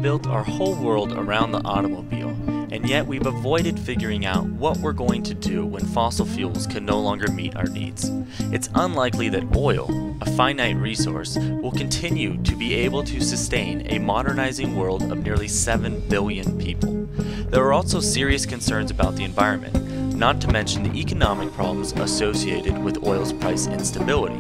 built our whole world around the automobile, and yet we've avoided figuring out what we're going to do when fossil fuels can no longer meet our needs. It's unlikely that oil, a finite resource, will continue to be able to sustain a modernizing world of nearly 7 billion people. There are also serious concerns about the environment, not to mention the economic problems associated with oil's price instability.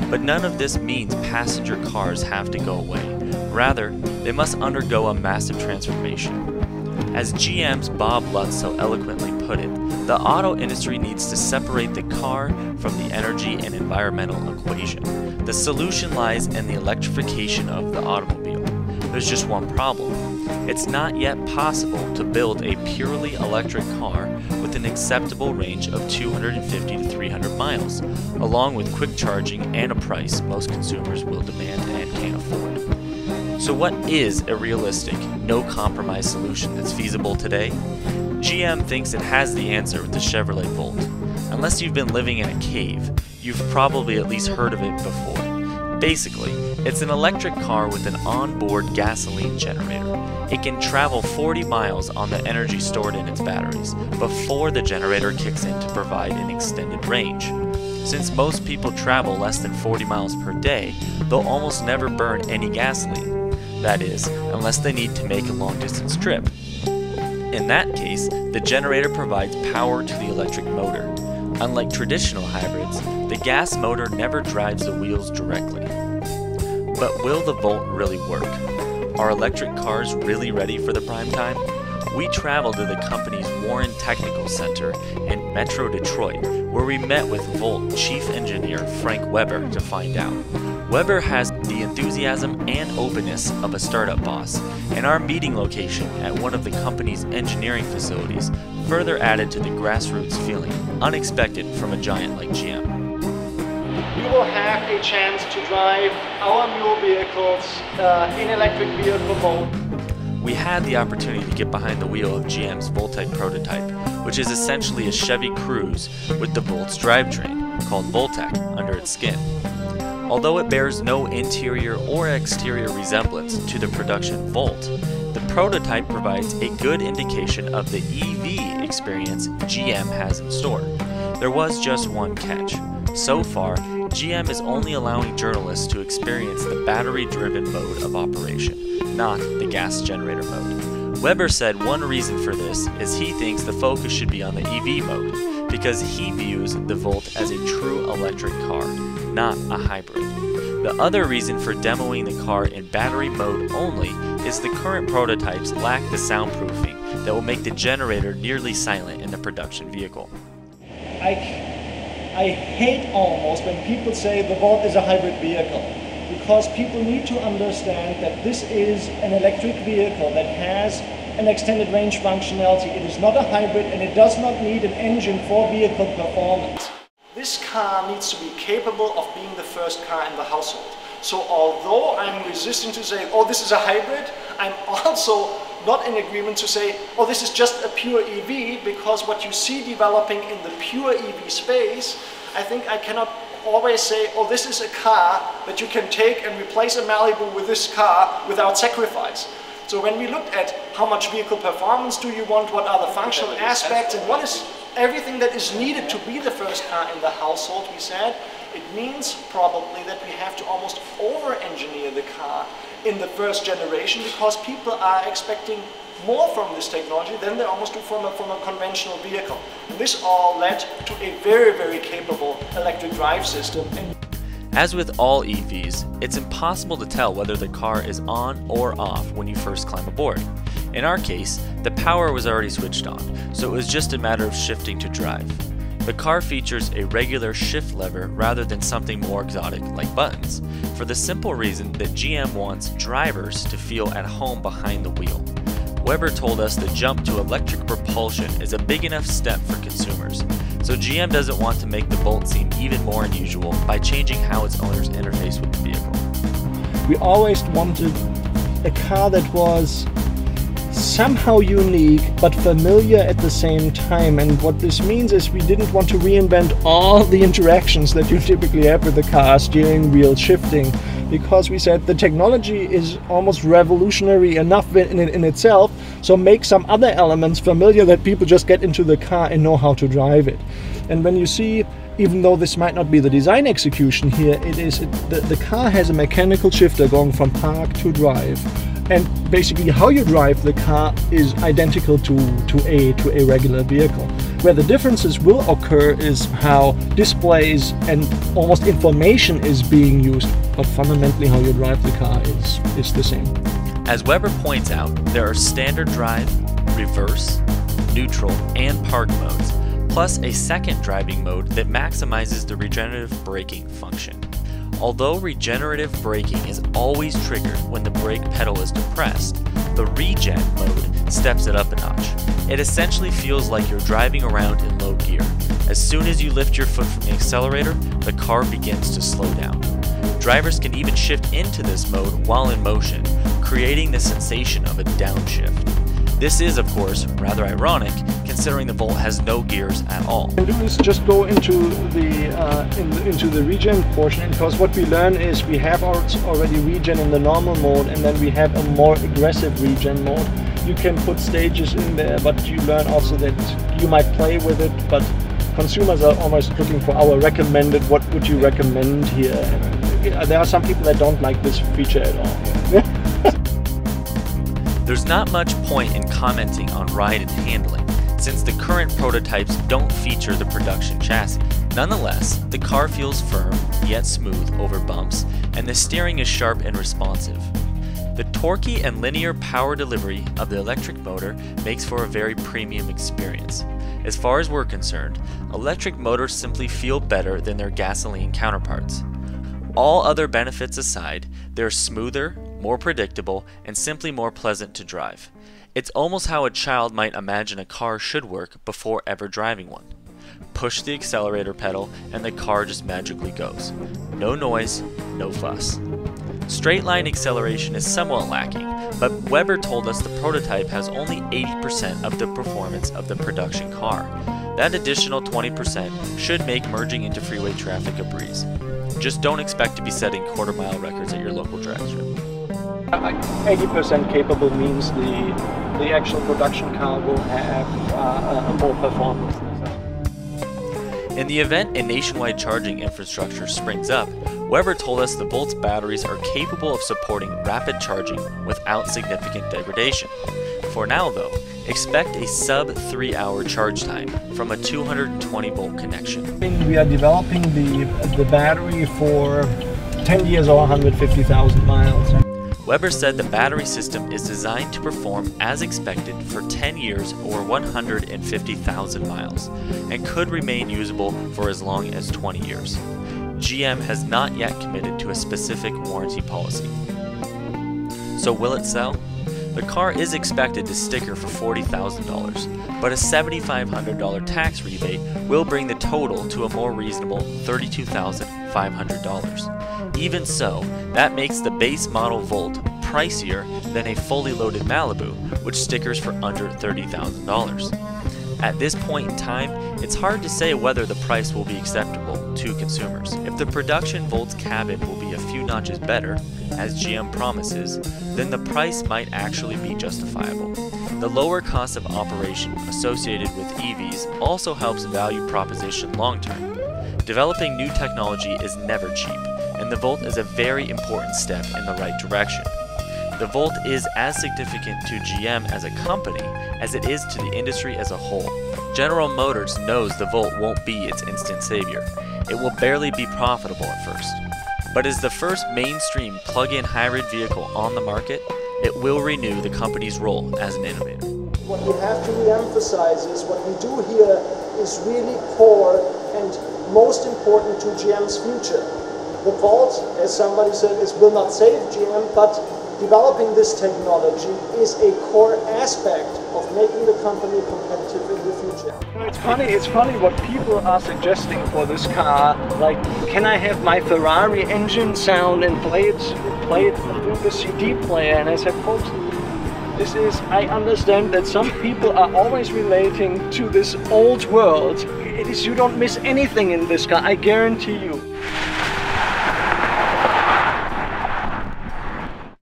But none of this means passenger cars have to go away. Rather, they must undergo a massive transformation. As GM's Bob Lutz so eloquently put it, the auto industry needs to separate the car from the energy and environmental equation. The solution lies in the electrification of the automobile. There's just one problem. It's not yet possible to build a purely electric car with an acceptable range of 250 to 300 miles, along with quick charging and a price most consumers will demand and can't afford. So what is a realistic, no-compromise solution that's feasible today? GM thinks it has the answer with the Chevrolet Volt. Unless you've been living in a cave, you've probably at least heard of it before. Basically, it's an electric car with an onboard gasoline generator. It can travel 40 miles on the energy stored in its batteries before the generator kicks in to provide an extended range. Since most people travel less than 40 miles per day, they'll almost never burn any gasoline. That is, unless they need to make a long-distance trip. In that case, the generator provides power to the electric motor. Unlike traditional hybrids, the gas motor never drives the wheels directly. But will the Volt really work? Are electric cars really ready for the prime time? We traveled to the company's Warren Technical Center in Metro Detroit, where we met with Volt Chief Engineer Frank Weber to find out. Weber has the enthusiasm and openness of a startup boss, and our meeting location at one of the company's engineering facilities further added to the grassroots feeling, unexpected from a giant like GM. We will have a chance to drive our mule vehicles in electric vehicle mode. We had the opportunity to get behind the wheel of GM's Volt-type prototype, which is essentially a Chevy Cruze with the Volt's drivetrain, called Voltec, under its skin. Although it bears no interior or exterior resemblance to the production Volt, the prototype provides a good indication of the EV experience GM has in store. There was just one catch. So far, GM is only allowing journalists to experience the battery-driven mode of operation, not the gas generator mode. Weber said one reason for this is he thinks the focus should be on the EV mode, because he views the Volt as a true electric car, not a hybrid. The other reason for demoing the car in battery mode only is the current prototypes lack the soundproofing that will make the generator nearly silent in the production vehicle. I hate almost when people say the Volt is a hybrid vehicle, because people need to understand that this is an electric vehicle that has an extended range functionality. It is not a hybrid and it does not need an engine for vehicle performance. This car needs to be capable of being the first car in the household. So although I'm resisting to say, oh, this is a hybrid, I'm also not in agreement to say, oh, this is just a pure EV, because what you see developing in the pure EV space, I think I cannot always say, oh, this is a car that you can take and replace a Malibu with this car without sacrifice. So when we looked at how much vehicle performance do you want, what are the functional aspects, and what is everything that is needed to be the first car in the household, we said, it means probably that we have to almost over-engineer the car in the first generation, because people are expecting more from this technology than they almost do from a conventional vehicle. And this all led to a very, very capable electric drive system. As with all EVs, it's impossible to tell whether the car is on or off when you first climb aboard. In our case, the power was already switched on, so it was just a matter of shifting to drive. The car features a regular shift lever rather than something more exotic like buttons, for the simple reason that GM wants drivers to feel at home behind the wheel. Weber told us the jump to electric propulsion is a big enough step for consumers, so GM doesn't want to make the Volt seem even more unusual by changing how its owners interface with the vehicle. We always wanted a car that was somehow unique but familiar at the same time, and what this means is we didn't want to reinvent all the interactions that you typically have with the car, steering wheel, shifting, because we said the technology is almost revolutionary enough in itself, so make some other elements familiar that people just get into the car and know how to drive it. And when you see, even though this might not be the design execution here, the car has a mechanical shifter going from park to drive. And basically how you drive the car is identical to a regular vehicle. Where the differences will occur is how displays and almost information is being used, but fundamentally how you drive the car is the same. As Weber points out, there are standard drive, reverse, neutral, and park modes, plus a second driving mode that maximizes the regenerative braking function. Although regenerative braking is always triggered when the brake pedal is depressed, the regen mode steps it up a notch. It essentially feels like you're driving around in low gear. As soon as you lift your foot from the accelerator, the car begins to slow down. Drivers can even shift into this mode while in motion, creating the sensation of a downshift. This is, of course, rather ironic, considering the Volt has no gears at all. What we do is just go into the regen portion, because what we learn is we have already regen in the normal mode, and then we have a more aggressive regen mode. You can put stages in there, but you learn also that you might play with it, but consumers are almost looking for our recommended, what would you recommend here? And there are some people that don't like this feature at all. There's not much point in commenting on ride and handling, since the current prototypes don't feature the production chassis. Nonetheless, the car feels firm, yet smooth over bumps, and the steering is sharp and responsive. The torquey and linear power delivery of the electric motor makes for a very premium experience. As far as we're concerned, electric motors simply feel better than their gasoline counterparts. All other benefits aside, they're smoother, more predictable, and simply more pleasant to drive. It's almost how a child might imagine a car should work before ever driving one. Push the accelerator pedal and the car just magically goes. No noise, no fuss. Straight line acceleration is somewhat lacking, but Weber told us the prototype has only 80% of the performance of the production car. That additional 20% should make merging into freeway traffic a breeze. Just don't expect to be setting quarter-mile records at your local drag strip. 80% capable means the actual production car will have more performance. In the event a nationwide charging infrastructure springs up, Weber told us the Volt's batteries are capable of supporting rapid charging without significant degradation. For now though, expect a sub 3-hour charge time from a 220 volt connection. We are developing the battery for 10 years or 150,000 miles. Weber said the battery system is designed to perform as expected for 10 years or 150,000 miles, and could remain usable for as long as 20 years. GM has not yet committed to a specific warranty policy. So will it sell? The car is expected to sticker for $40,000, but a $7,500 tax rebate will bring the total to a more reasonable $32,500. Even so, that makes the base model Volt pricier than a fully loaded Malibu, which stickers for under $30,000. At this point in time, it's hard to say whether the price will be acceptable to consumers. If the production Volt's cabin will be a few notches better, as GM promises, then the price might actually be justifiable. The lower cost of operation associated with EVs also helps value proposition long term. Developing new technology is never cheap, and the Volt is a very important step in the right direction. The Volt is as significant to GM as a company as it is to the industry as a whole. General Motors knows the Volt won't be its instant savior. It will barely be profitable at first. But as the first mainstream plug-in hybrid vehicle on the market, it will renew the company's role as an innovator. What we have to re-emphasize is what we do here is really core and most important to GM's future. The Volt, as somebody said, will not save GM, but developing this technology is a core aspect of making the company competitive in the future. It's funny what people are suggesting for this car. Like, can I have my Ferrari engine sound and play it through the CD player? And I said, folks, I understand that some people are always relating to this old world. You don't miss anything in this car, I guarantee you.